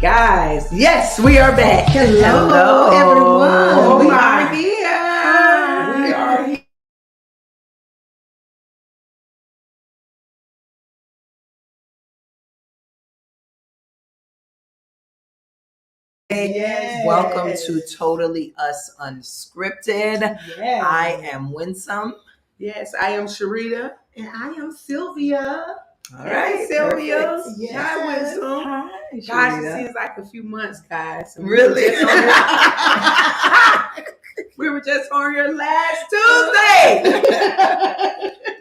Guys, yes, we are back. Hello, everyone. Oh, we my. are here. We are here. Yes. Welcome to Totally Us Unscripted. Yes. I am Winsome. Yes, I am Sharita. And I am Sylvia. All Hey, right, Sylvia. perfect. Yes. Hi, Winsome. Hi, Gosh, Sharita. it seems like a few months, guys. And Really? We were just on here last Tuesday.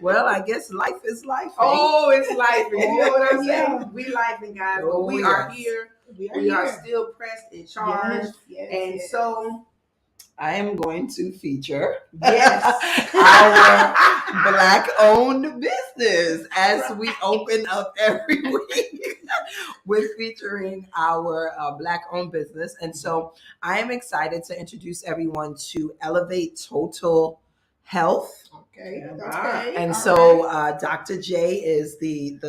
Well, I guess life is life. Oh, it's life. You know what I'm Yeah. saying? We lifing, guys. Oh, But we are yes. here. We We are still pressed and charged. Yes. And so, I am going to feature yes. our Black-owned business as we open up every week. We're featuring our Black-owned business. And so I am excited to introduce everyone to Elevate Total Health. Okay. And so Dr. J is the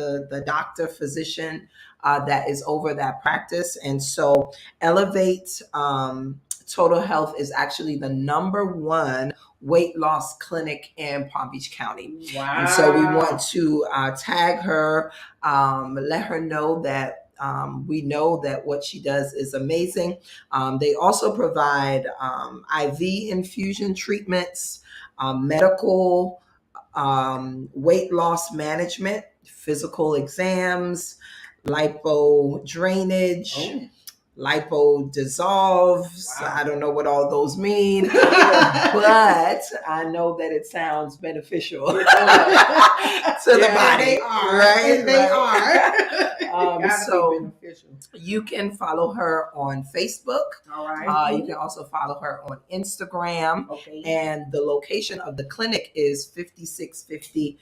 doctor physician that is over that practice. And so Elevate Total Health is actually the #1 weight loss clinic in Palm Beach County. Wow. And so we want to tag her, let her know that we know that what she does is amazing. They also provide IV infusion treatments, medical weight loss management, physical exams, lipo drainage, lipo dissolves. Wow. I don't know what all those mean, but I know that it sounds beneficial to the body. They are. Right? And they are. Gotta So be beneficial. you can follow her on Facebook. All right. You can also follow her on Instagram. Okay. And the location of the clinic is 5650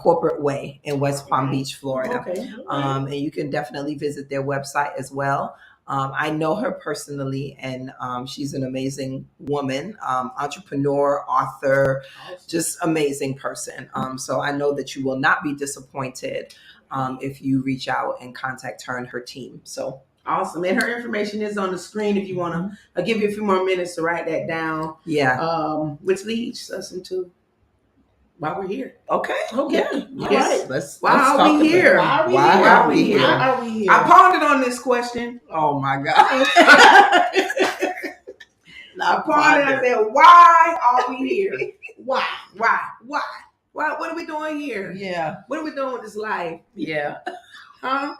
Corporate Way in West Palm Beach, Florida. Okay. And you can definitely visit their website as well. I know her personally, and she's an amazing woman, entrepreneur, author, just amazing person. So I know that you will not be disappointed if you reach out and contact her and her team. So Awesome. And her information is on the screen if you want to. I'll give you a few more minutes to write that down. yeah. Which leads us into why we're here. Okay. Okay. Yeah. All Yes. right. Let's Why let's are talk we about it. here? Why are we Why here? are we here? Why are we here? I pondered on this question. Oh my God. I pondered and I said, why are we here? Why? Why? What are we doing here? Yeah. What are we doing with this life? Yeah. Huh?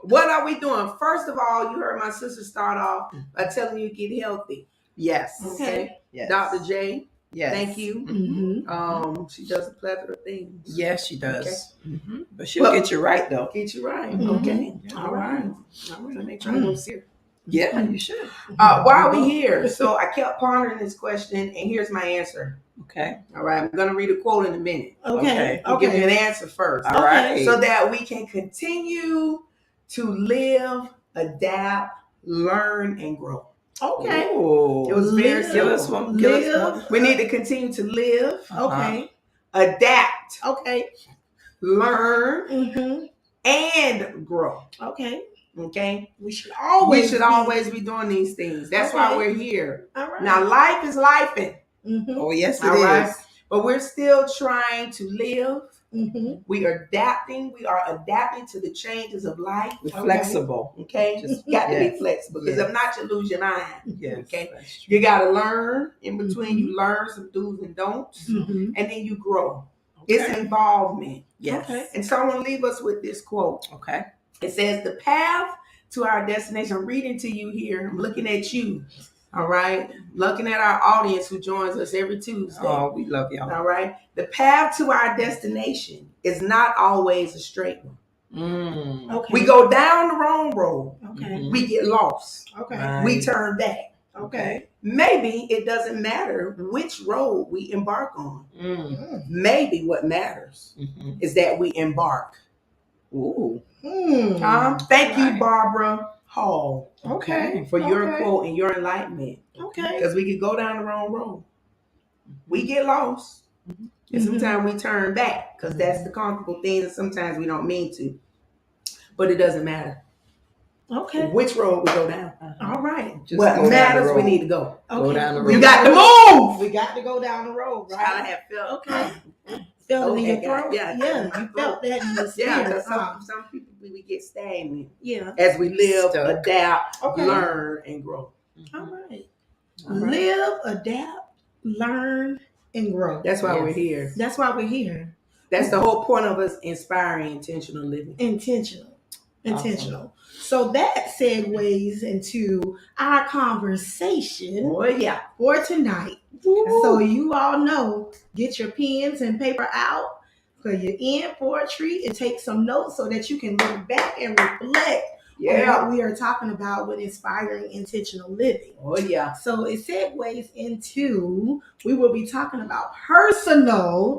What are we doing? First of all, you heard my sister start off by telling you to get healthy. Yes. Okay. Yes. Dr. J, Yes. thank you. Mm-hmm. She does a plethora of things. Yes, she does. Okay. But she'll Well, get you right though. Get you right. Mhm. Okay. Yeah. All right. All right. Let me try to go serious. Yeah, you should. Why are we here? So I kept pondering this question, and here's my answer. Okay. All right. I'm going to read a quote in a minute. Okay. I'll give you an answer first. All right. So that we can continue to live, adapt, learn, and grow. Okay. Ooh. It was very Live. Give us simple. one. Give us Live. one. We need to continue to live, Okay. adapt, Okay. learn, Mm-hmm. and grow. Okay. Okay? We should always. be doing these things. That's why Okay. we're here. All right. Now, life is lifing. Mm-hmm. Oh yes, it All is. right. But we're still trying to live. Mm-hmm. We are adapting. We are adapting to the changes of life. We're Okay. flexible. Okay? Just- Got to yes. be flexible. Because Yes. if not, you lose your mind. Yes. Okay. That's true. You got to learn. In between, you learn some do's and don'ts. Mm-hmm. And then you grow. It's involvement. Yes. Okay. And so I want to leave us with this quote. Okay. It says, the path to our destination. I'm reading to you here. I'm looking at you. All right. Looking at our audience who joins us every Tuesday. Oh, we love y'all. All right. The path to our destination is not always a straight one. Okay. We go down the wrong road. Okay. We get lost. Okay. Right. We turn back. Okay. Maybe it doesn't matter which road we embark on. Maybe what matters Mhm. is that we embark. Ooh. Thank you, Right. Barbara Hall, Okay. for your Okay. quote and your enlightenment. Okay. Because we could go down the wrong road. We get lost. And sometimes we turn back because that's the comfortable thing, and sometimes we don't mean to. But it doesn't matter. Okay. Which road we go down? All right. Just What go down the matters, we road. need to go. Go down the We road. got to move. We got to go down the road, Child, I right? have felt. Okay. Felt it in your Okay, throat? yeah. Yeah, you felt that in your spirit. Yeah, because huh? some people we get stagnant Yeah. as we live, Stuck. adapt, Okay. learn, and grow. All right. All right. Live, adapt, learn, and grow. That's why Yes. we're here. That's why we're here. That's the whole point of us inspiring intentional living. Intentional. So that segues into our conversation Oh yeah. for tonight. So you all know, get your pens and paper out because you're in for a treat and take some notes so that you can look back and reflect on what we are talking about with inspiring intentional living. Oh yeah. So it segues into, we will be talking about personal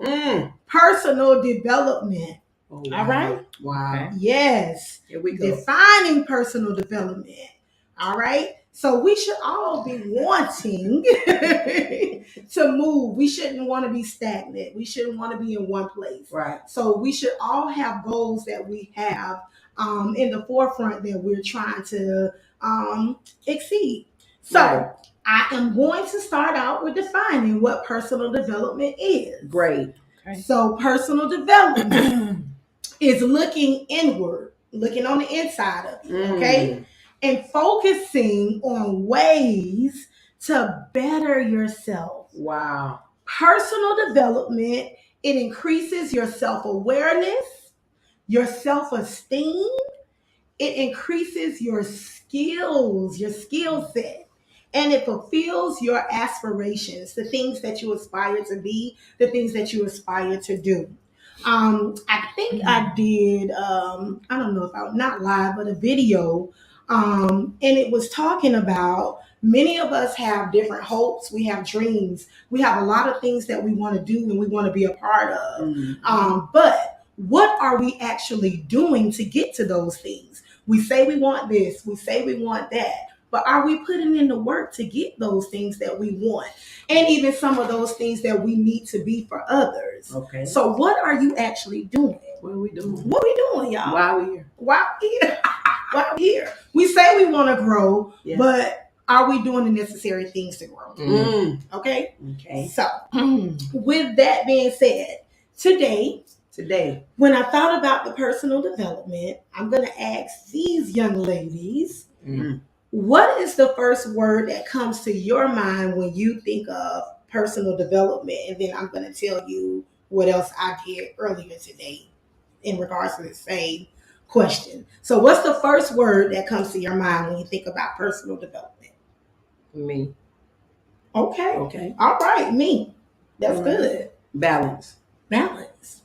development. Oh, All right? Wow. Okay. Yes. Here we go. Defining personal development. All right. So we should all be wanting to move. We shouldn't want to be stagnant. We shouldn't want to be in one place. Right. So we should all have goals that we have in the forefront that we're trying to exceed. So Right. I am going to start out with defining what personal development is. Great. Okay. So personal development is looking inward, looking on the inside of you, okay? And focusing on ways to better yourself. Wow. Personal development, it increases your self-awareness, your self-esteem, it increases your skills, your skill set, and it fulfills your aspirations, the things that you aspire to be, the things that you aspire to do. I think I did, I don't know if not live, but a video, and it was talking about many of us have different hopes. We have dreams. We have a lot of things that we want to do and we want to be a part of. But what are we actually doing to get to those things? We say we want this. We say we want that. But are we putting in the work to get those things that we want? And even some of those things that we need to be for others. Okay. So what are you actually doing? What are we doing? What are we doing, y'all? Why are we here? Why are we here? Why are we here? We say we want to grow, Yeah. but are we doing the necessary things to grow? Okay? Okay. So, with that being said, today, when I thought about the personal development, I'm going to ask these young ladies, what is the first word that comes to your mind when you think of personal development? And then I'm going to tell you what else I did earlier today in regards to the same question. So what's the first word that comes to your mind when you think about personal development? Me. Okay. Okay. All right. Me. That's All right. good. Balance. Balance.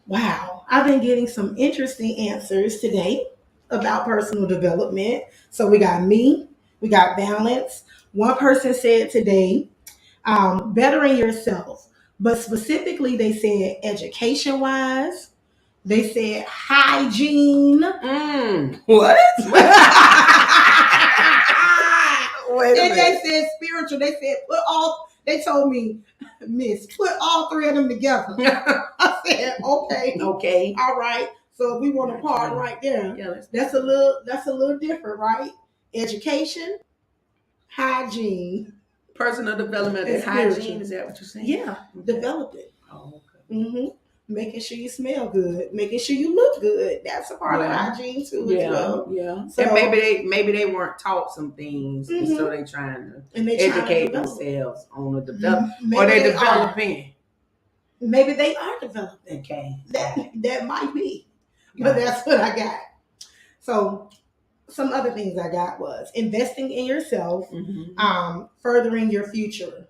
Wow. I've been getting some interesting answers today about personal development. So we got me, we got balance. One person said today, bettering yourself, but specifically they said education wise, they said hygiene. What? Wait a And minute. they said spiritual. They said they told me, Miss, put all three of them together. I said, okay. Okay. All right. So we want to part right there. Yeah. That's a little different, right? Education, hygiene. Personal development is It's spiritual. hygiene. Is that what you're saying? Yeah, develop it. Oh, okay. Making sure you smell good, making sure you look good. That's a part of hygiene too, as well. Yeah. So, And maybe they weren't taught some things, and so they're trying to and they trying to educate develop. themselves on the development, Maybe or they they are. developing. Maybe they are developing. Okay. That might be, but that's what I got. So some other things I got was investing in yourself, furthering your future,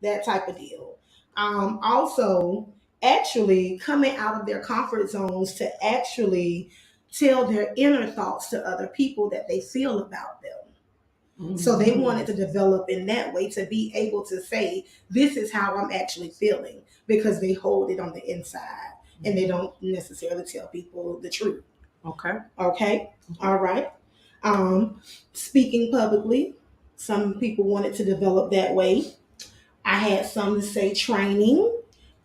that type of deal. Also, actually coming out of their comfort zones to actually tell their inner thoughts to other people that they feel about them. So they wanted to develop in that way to be able to say, this is how I'm actually feeling, because they hold it on the inside and they don't necessarily tell people the truth. Okay. Okay. All right. Speaking publicly, some people wanted to develop that way. I had some to say training,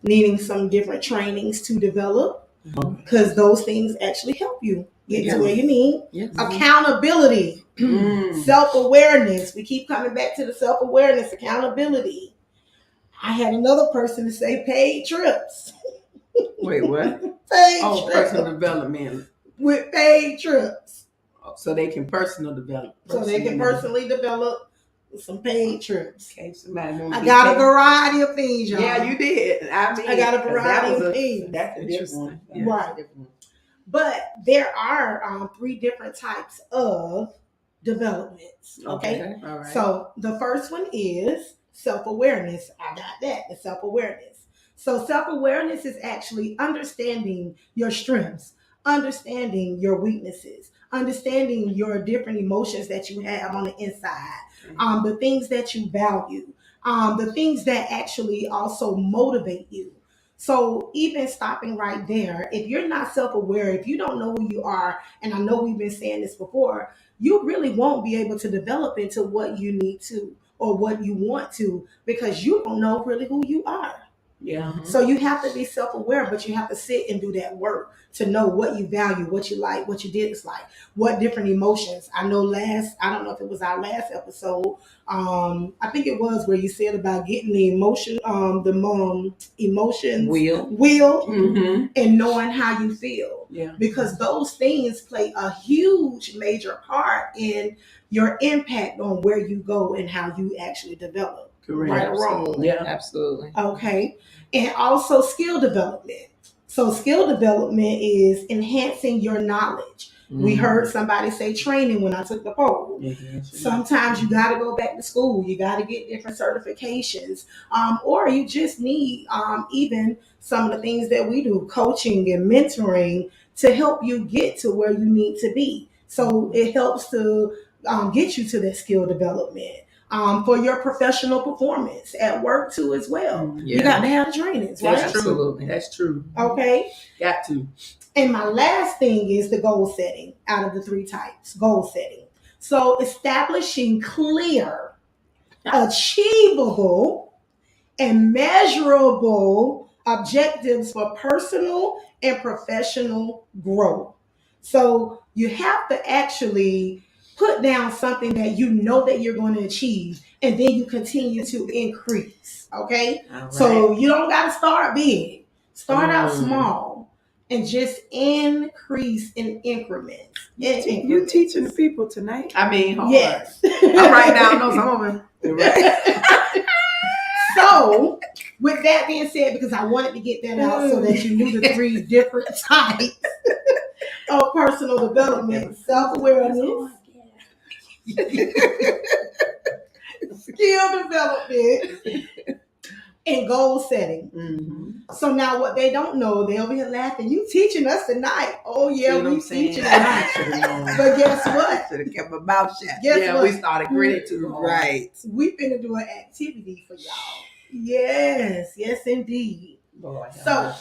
needing some different trainings to develop, because those things actually help you Get Yes. to where you need. Yes. Accountability. Self-awareness. We keep coming back to the self-awareness, accountability. I had another person to say paid trips. Wait, what? Paid Oh, trips. personal development. With paid trips. So they can personal develop. So they can personally develop some paid trips. Okay, somebody want I got a variety of things, y'all. Yeah, you did. I mean, I got a 'cause variety that was of things. That's a different Interesting. one. Yeah. Right. That's a different one. But there are 3 different types of developments. Okay. All right. So the first one is self-awareness. I got that, the self-awareness. So self-awareness is actually understanding your strengths, understanding your weaknesses, understanding your different emotions that you have on the inside, the things that you value, the things that actually also motivate you. So even stopping right there, if you're not self-aware, if you don't know who you are, and I know we've been saying this before, you really won't be able to develop into what you need to or what you want to, because you don't know really who you are. Yeah. So you have to be self-aware, but you have to sit and do that work to know what you value, what you like, what you dislike, what different emotions. I know I don't know if it was our last episode. I think it was where you said about getting the emotions wheel Mm-hmm. and knowing how you feel. Yeah. Because those things play a huge major part in your impact on where you go and how you actually develop. Correct. Right or wrong. Absolutely. Yeah. Absolutely. Okay. And also skill development. So skill development is enhancing your knowledge. We heard somebody say training when I took the poll. Sometimes you got to go back to school. You got to get different certifications. Or you just need even some of the things that we do, coaching and mentoring, to help you get to where you need to be. So it helps to get you to that skill development. For your professional performance at work too as well. Yeah. You got to have trainings, right? That's true. Absolutely. That's true. Okay. Got to. And my last thing is the goal setting out of the 3 types, goal setting. So establishing clear, achievable, and measurable objectives for personal and professional growth. So you have to actually put down something that you know that you're going to achieve, and then you continue to increase. Okay. All right. So you don't got to start big. Start out small and just increase in increments. You teaching the people tonight? I mean, hard. Yes. I'm writing down notes. I'm over. Right. So, with that being said, because I wanted to get that out so that you knew the 3 different types of personal development: self-awareness, skill development, and goal setting. Mm-hmm. So now what they don't know, they'll be laughing. You teaching us tonight. Oh yeah, we teaching tonight. But guess what? Should have kept my mouth shut. Guess what? We started gritted too hard. Right. We finna do an activity for y'all. Yes, yes indeed. Boy, So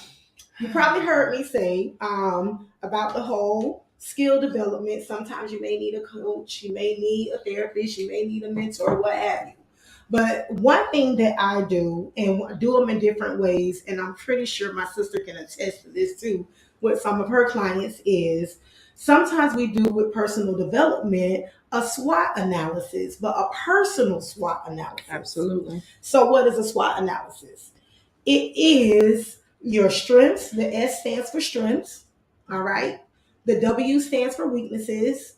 you probably heard me say about the whole skill development. Sometimes you may need a coach, you may need a therapist, you may need a mentor, what have you. But one thing that I do, and do them in different ways, and I'm pretty sure my sister can attest to this too with some of her clients, is sometimes we do with personal development a SWOT analysis, but a personal SWOT analysis. Absolutely. So what is a SWOT analysis? It is your strengths. The S stands for strengths. All right. The W stands for weaknesses.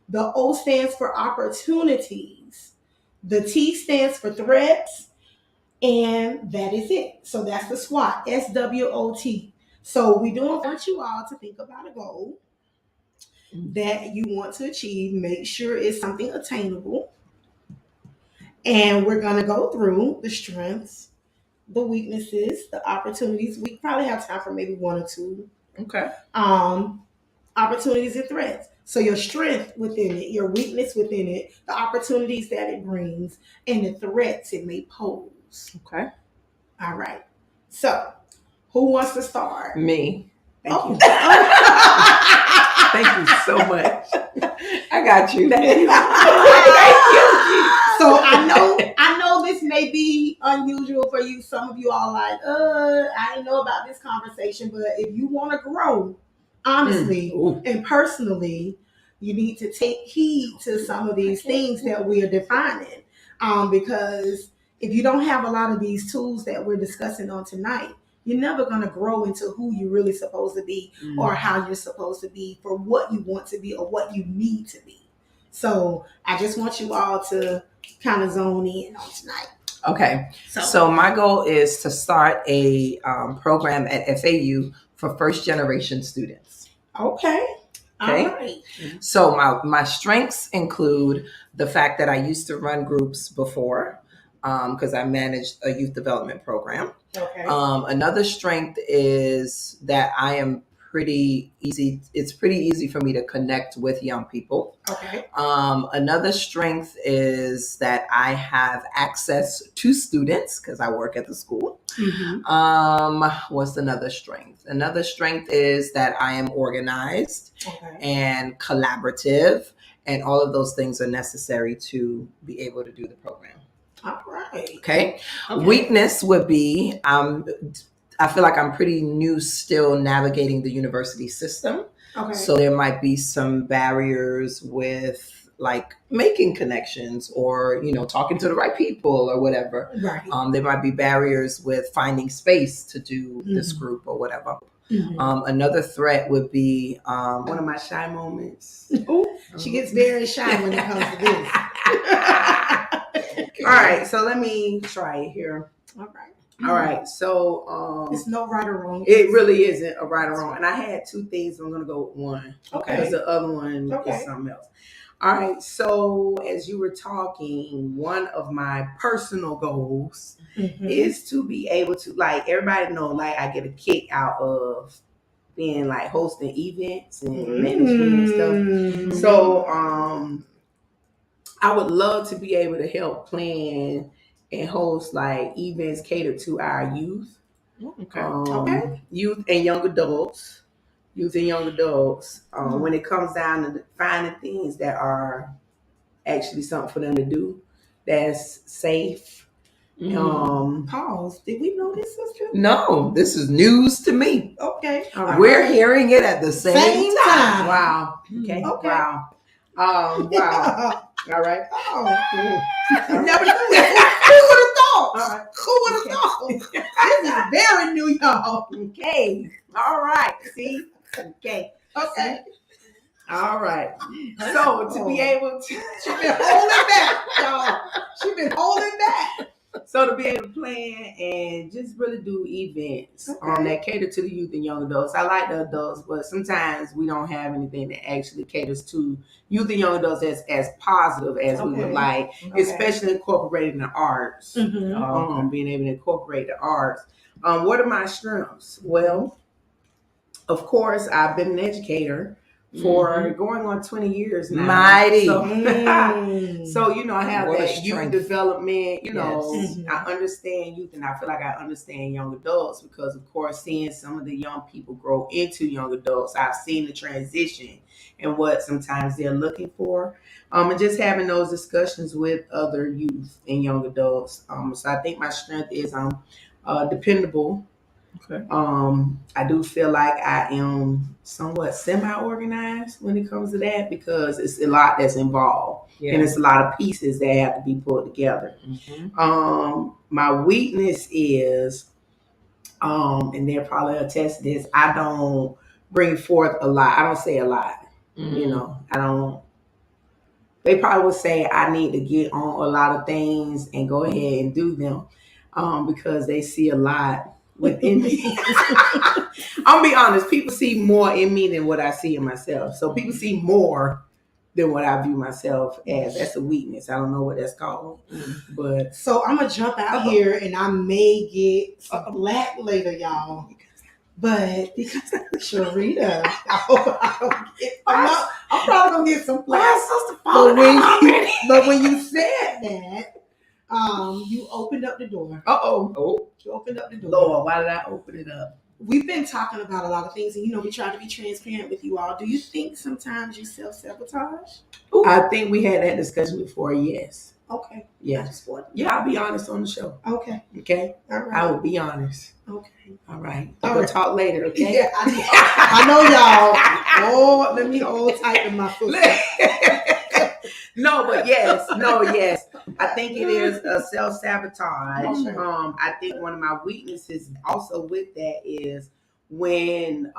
The O stands for opportunities. The T stands for threats. And that is it. So that's the SWOT, SWOT. So we don't want you all to think about a goal that you want to achieve. Make sure it's something attainable. And we're going to go through the strengths, the weaknesses, the opportunities. We probably have time for maybe 1 or 2. Okay. Opportunities and threats. So your strength within it, your weakness within it, the opportunities that it brings, and the threats it may pose. Okay. All right. So who wants to start? Me. Thank Oh. you. Thank you so much. I got you. Thank you. So I know this may be unusual for you. Some of you all like, I didn't know about this conversation, but if you want to grow, honestly Ooh. and personally, you need to take heed to some of these things that we are defining. Because if you don't have a lot of these tools that we're discussing on tonight, you're never going to grow into who you're really supposed to be or how you're supposed to be for what you want to be or what you need to be. So I just want you all to kind of zone in on tonight. Okay. So my goal is to start a program at FAU for first generation students. Okay. Okay. All right. So my strengths include the fact that I used to run groups before because I managed a youth development program. Okay. Another strength is that I am pretty easy. It's pretty easy for me to connect with young people. Okay. Another strength is that I have access to students because I work at the school. What's another strength? Another strength is that I am organized and collaborative, and all of those things are necessary to be able to do the program. All right. Okay. Weakness would be I feel like I'm pretty new still navigating the university system. Okay. So there might be some barriers with like making connections or, talking to the right people or whatever. Right. There might be barriers with finding space to do this group or whatever. Another threat would be one of my shy moments. She gets very shy when it comes to this. All right, so let me try it here. All right. All right, so it's no right or wrong. It really isn't a right or wrong. And I had two things. I'm gonna go with one. Okay. Because the other one is something else. All right. So as you were talking, one of my personal goals is to be able to, like, everybody know, like, I get a kick out of being like hosting events and management and stuff. So I would love to be able to help plan and host like events catered to our youth. Youth and young adults. When it comes down to finding things that are actually something for them to do, that's safe. Pause. Did we know this, sister? No, this is news to me. Okay. We're hearing it at the same time. Wow. Okay. Wow. Wow. All right. Never knew that. Who would have thought? Who would have thought? This is very new, y'all. Okay. All right. See? Okay. All right. So to be able to, she's been holding back, y'all. She's been holding back. So to be able to plan and just really do events that cater to the youth and young adults. I like the adults, but sometimes we don't have anything that actually caters to youth and young adults as positive as we would like, especially incorporating the arts. Being able to incorporate the arts. What are my strengths? Well, of course, I've been an educator for going on 20 years now. Mighty. So, I have that youth development, I understand youth and I feel like I understand young adults because, of course, seeing some of the young people grow into young adults, I've seen the transition and what sometimes they're looking for. And just having those discussions with other youth and young adults. So I think my strength is I'm dependable. I do feel like I am somewhat semi-organized when it comes to that because it's a lot that's involved and it's a lot of pieces that have to be put together. My weakness is, and they'll probably attest to this, I don't bring forth a lot. I don't say a lot. I don't. They probably would say I need to get on a lot of things and go ahead and do them because they see a lot within me. I'll be honest, people see more in me than what I see in myself. So people see more than what I view myself as. That's a weakness. I don't know what that's called. But so I'm gonna jump out here and I may get some black later, y'all. But Sharita, I'm probably gonna get some black. But when you said that, you opened up the door. You opened up the door. Lord, why did I open it up? We've been talking about a lot of things, and we try to be transparent with you all. Do you think sometimes you self-sabotage? I think we had that discussion before, yes. Okay. Yeah. I just want. Yeah, I'll be honest on the show. Okay. Okay. All right. I will be honest. Okay. All right. All We'll right. talk later. Okay. Yeah, I know y'all. Oh, let me hold tight in my foot. No, yes. I think it is a self-sabotage. Okay. I think one of my weaknesses also with that is when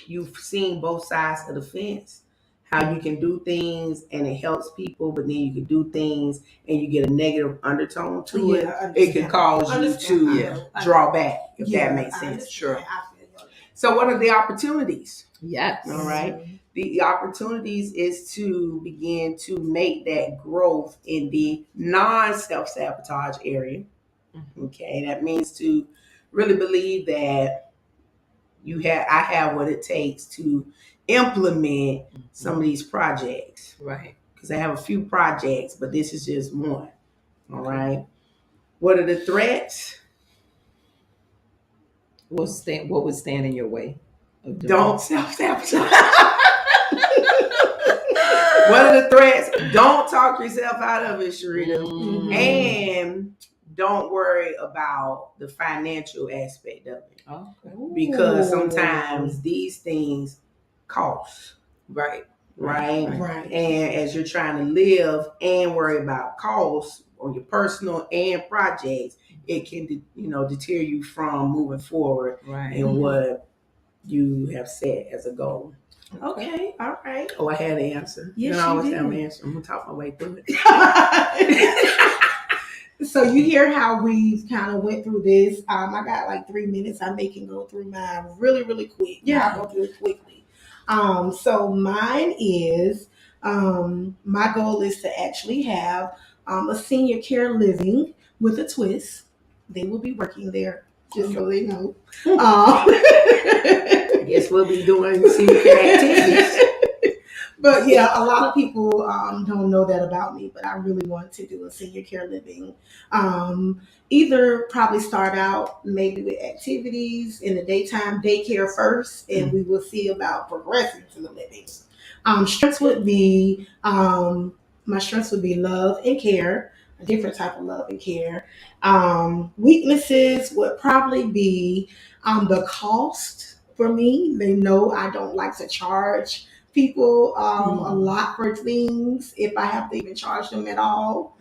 you've seen both sides of the fence, how you can do things and it helps people, but then you can do things and you get a negative undertone to it. It can cause you to draw back, if that makes sense. Sure. So what are the opportunities? Yes. All right. The opportunities is to begin to make that growth in the non-self-sabotage area. Okay. That means to really believe that I have what it takes to implement some of these projects. Right. Because I have a few projects, but this is just one. All right. What are the threats? What would stand in your way? Don't self-sabotage. What are the threats? Don't talk yourself out of it, Sharita. And don't worry about the financial aspect of it. Okay. Because sometimes these things cost. Right. And as you're trying to live and worry about costs on your personal and projects, it can deter you from moving forward in what you have set as a goal. Okay, all right. Oh, I had an answer. Yes, I always you did. have an answer. I'm gonna talk my way through it. So you hear how we've kind of went through this. I got like 3 minutes. I can go through mine really, really quick. Yeah. I'll go through it quickly. So mine is my goal is to actually have a senior care living with a twist. They will be working there, just so they know. I guess we'll be doing senior care activities. But yeah, a lot of people don't know that about me, but I really want to do a senior care living. Either probably start out maybe with activities in the daytime, daycare first, and we will see about progressing to the living. Strengths would be my strengths would be love and care, a different type of love and care. Weaknesses would probably be the cost for me. They know I don't like to charge people a lot for things if I have to even charge them at all.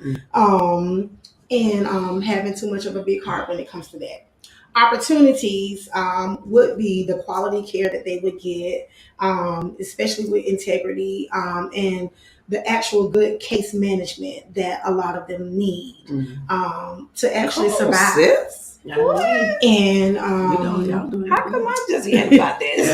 And having too much of a big heart when it comes to that. Opportunities would be the quality care that they would get, especially with integrity and the actual good case management that a lot of them need to actually survive. Sis. And how come I just heard about this?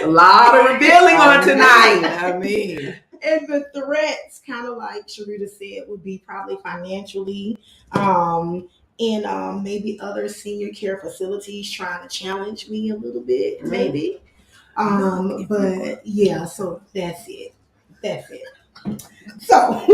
A lot of revealing on tonight. I mean. And the threats, kind of like Sharita said, would be probably financially, and maybe other senior care facilities trying to challenge me a little bit, maybe. But yeah, so that's it. So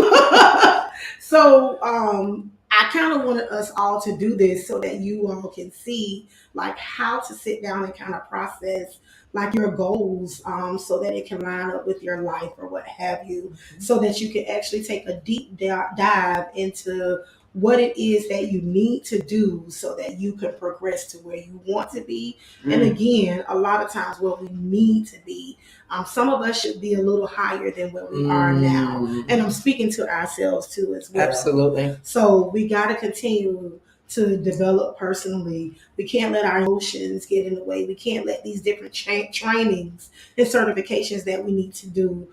I kind of wanted us all to do this so that you all can see like how to sit down and kind of process like your goals so that it can line up with your life or what have you, so that you can actually take a deep dive into what it is that you need to do so that you can progress to where you want to be. And again, a lot of times where we need to be. Some of us should be a little higher than where we are now. And I'm speaking to ourselves too as well. Absolutely. So we got to continue to develop personally. We can't let our emotions get in the way. We can't let these different trainings and certifications that we need to do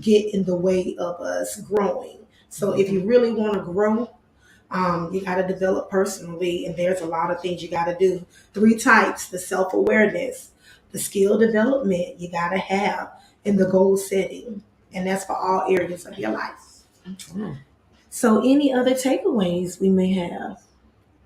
get in the way of us growing. So if you really want to grow, you got to develop personally, and there's a lot of things you got to do. 3 types: the self-awareness, the skill development you got to have, and the goal setting. And that's for all areas of your life. So any other takeaways we may have?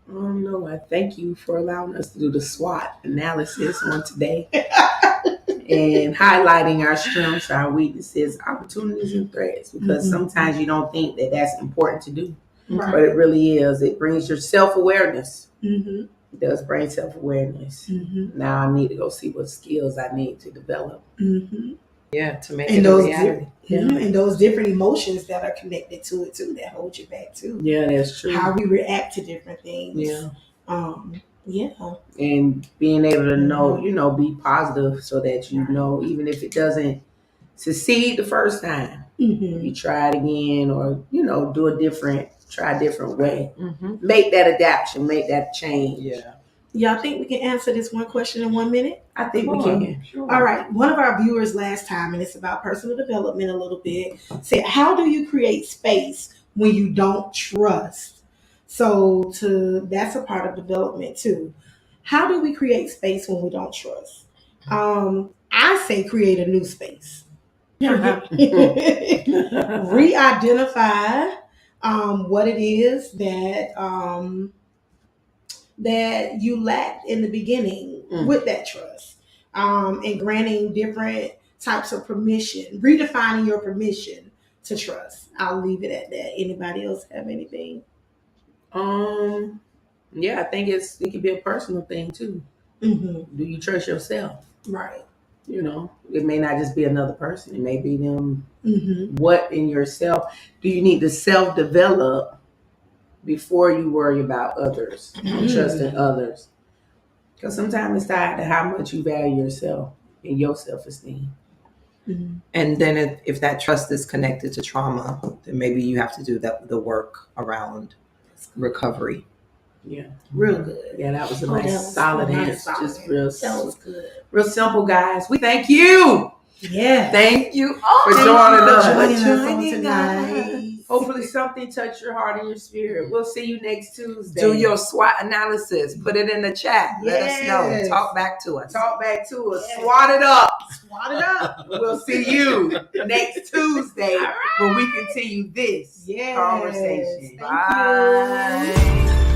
No, I thank you for allowing us to do the SWOT analysis on today and highlighting our strengths, our weaknesses, opportunities, and threats, because sometimes you don't think that that's important to do, but it really is. It brings your self-awareness. It does bring self-awareness. Now I need to go see what skills I need to develop. Yeah, to make And it a those reality. and those different emotions that are connected to it too, that hold you back too. Yeah, that's true. How we react to different things. Yeah. Yeah. And being able to know, be positive so that you know, even if it doesn't succeed the first time, you try it again, or try a different way. Make that adaptation, make that change. Yeah. Y'all think we can answer this one question in 1 minute? I think we can. Sure. All right. One of our viewers last time, and it's about personal development a little bit, said, how do you create space when you don't trust? So that's a part of development too. How do we create space when we don't trust? I say create a new space. Re-identify what it is that you lacked in the beginning with that trust, and granting different types of permission, redefining your permission to trust. I'll leave it at that. Anybody else have anything? Yeah, I think it can be a personal thing too. Do you trust yourself? Right. It may not just be another person. It may be them. What in yourself do you need to self-develop before you worry about others, trusting others? Because sometimes it's tied to how much you value yourself and your self-esteem. And then if that trust is connected to trauma, then maybe you have to do the work around recovery. Yeah, real good. Yeah, that was a nice solid answer. Just real, that was good. Real simple, guys. We thank you. Yeah, thank you for joining us tonight. Hopefully something touched your heart and your spirit. We'll see you next Tuesday. Do your SWOT analysis. Put it in the chat. Let us know. Talk back to us. Yes. SWOT it up. SWOT it up. We'll see you next Tuesday when we continue this conversation. Bye.